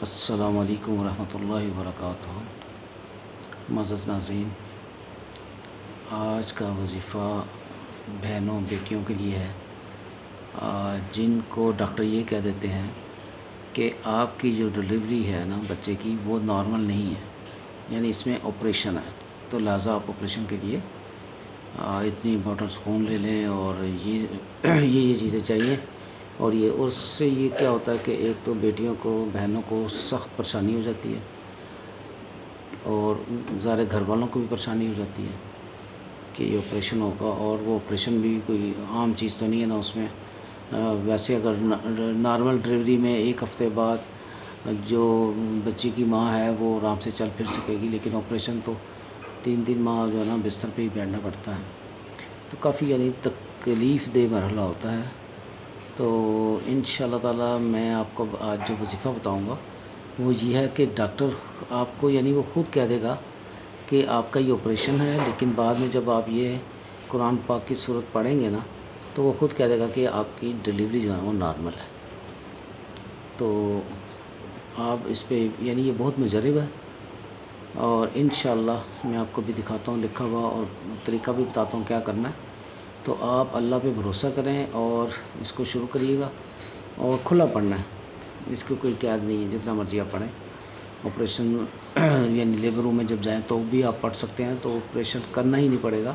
السلام علیکم ورحمۃ اللہ وبرکاتہ۔ معزز ناظرین، آج کا وظیفہ بہنوں بیٹیوں کے لیے ہے جن کو ڈاکٹر یہ کہہ دیتے ہیں کہ آپ کی جو ڈلیوری ہے نا بچے کی وہ نارمل نہیں ہے، یعنی اس میں آپریشن ہے، تو لہٰذا آپ آپریشن کے لیے اتنی بوٹلز خون لے لیں اور یہ چیزیں چاہیے۔ اور اس سے یہ کیا ہوتا ہے کہ ایک تو بیٹیوں کو بہنوں کو سخت پریشانی ہو جاتی ہے اور ظاہر گھر والوں کو بھی پریشانی ہو جاتی ہے کہ یہ آپریشن ہوگا، اور وہ آپریشن بھی کوئی عام چیز تو نہیں ہے نا اس میں۔ ویسے اگر نارمل ڈلیوری میں ایک ہفتے بعد جو بچی کی ماں ہے وہ آرام سے چل پھر سکے گی، لیکن آپریشن تو 3 ماہ جو ہے نا بستر پہ ہی بیٹھنا پڑتا ہے، تو کافی یعنی تکلیف دہ مرحلہ ہوتا ہے۔ تو انشاءاللہ تعالی میں آپ کو آج جو وظیفہ بتاؤں گا وہ یہ ہے کہ ڈاکٹر آپ کو یعنی وہ خود کہہ دے گا کہ آپ کا یہ آپریشن ہے، لیکن بعد میں جب آپ یہ قرآن پاک کی صورت پڑھیں گے نا تو وہ خود کہہ دے گا کہ آپ کی ڈلیوری جو ہے وہ نارمل ہے۔ تو آپ اس پہ یعنی یہ بہت مجرب ہے، اور انشاءاللہ میں آپ کو بھی دکھاتا ہوں لکھا ہوا، اور طریقہ بھی بتاتا ہوں کیا کرنا ہے۔ تو آپ اللہ پہ بھروسہ کریں اور اس کو شروع کریے گا، اور کھلا پڑھنا ہے، اس کو کوئی قید نہیں ہے، جتنا مرضی آپ پڑھیں۔ آپریشن یعنی لیبر روم میں جب جائیں تو بھی آپ پڑھ سکتے ہیں، تو آپریشن کرنا ہی نہیں پڑے گا،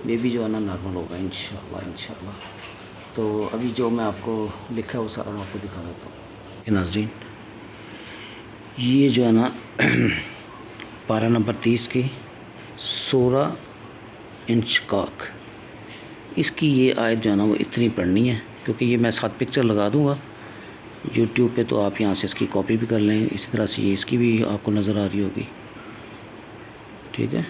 بیبی جو ہے نا نارمل ہوگا انشاءاللہ۔ تو ابھی جو میں آپ کو لکھا ہے وہ سارا میں آپ کو دکھا دیتا ہوں۔ ناظرین، یہ جو ہے نا پارہ نمبر 30 کی سورہ انشقاق، اس کی یہ آیت جو ہے نا وہ اتنی پڑھنی ہے، کیونکہ یہ میں ساتھ پکچر لگا دوں گا یوٹیوب پہ، تو آپ یہاں سے اس کی کاپی بھی کر لیں، اسی طرح سے یہ اس کی بھی آپ کو نظر آ رہی ہوگی، ٹھیک ہے۔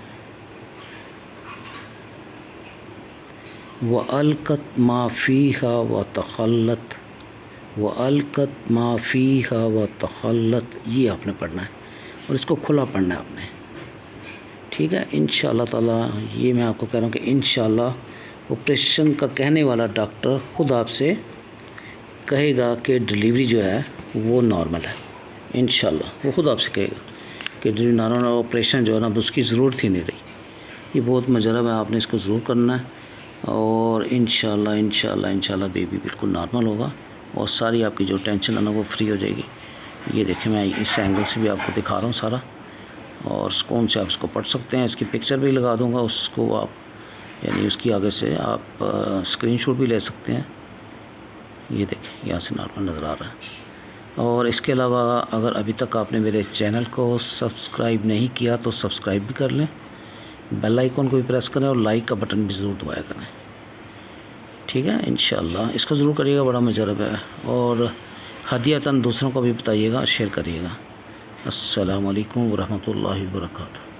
وَأَلْقَتْ مَا فِيهَا وَتَخَلَّتْ، وَأَلْقَتْ مَا فِيهَا وَتَخَلَّتْ، یہ آپ نے پڑھنا ہے اور اس کو کھلا پڑھنا ہے آپ نے، ٹھیک ہے۔ انشاءاللہ تعالی یہ میں آپ کو کہہ رہا ہوں کہ انشاءاللہ آپریشن کا کہنے والا ڈاکٹر خود آپ سے کہے گا کہ ڈلیوری جو ہے وہ نارمل ہے، انشاءاللہ وہ خود آپ سے کہے گا کہ ڈلیوری نارمل، آپریشن جو ہے نا اس کی ضرورت ہی نہیں رہی۔ یہ بہت مجرب ہے، آپ نے اس کو ضرور کرنا ہے، اور انشاءاللہ بیبی بالکل نارمل ہوگا، اور ساری آپ کی جو ٹینشن ہے نا وہ فری ہو جائے گی۔ یہ دیکھیں میں اس اینگل سے بھی آپ کو دکھا رہا ہوں سارا، اور سکون سے آپ اس کو پڑھ سکتے ہیں۔ اس کی پکچر بھی لگا دوں گا، اس کو آپ یعنی اس کی آگے سے آپ اسکرین شاٹ بھی لے سکتے ہیں۔ یہ دیکھیں یہاں سے نارمل نظر آ رہا ہے۔ اور اس کے علاوہ اگر ابھی تک آپ نے میرے چینل کو سبسکرائب نہیں کیا تو سبسکرائب بھی کر لیں، بیل آئیکن کو بھی پریس کریں، اور لائک کا بٹن بھی ضرور دبایا کریں، ٹھیک ہے۔ انشاءاللہ اس کو ضرور کریے گا، بڑا مجرب ہے، اور ہدیۃً دوسروں کو بھی بتائیے گا، شیئر کریے گا۔ السلام علیکم ورحمۃ اللہ وبرکاتہ۔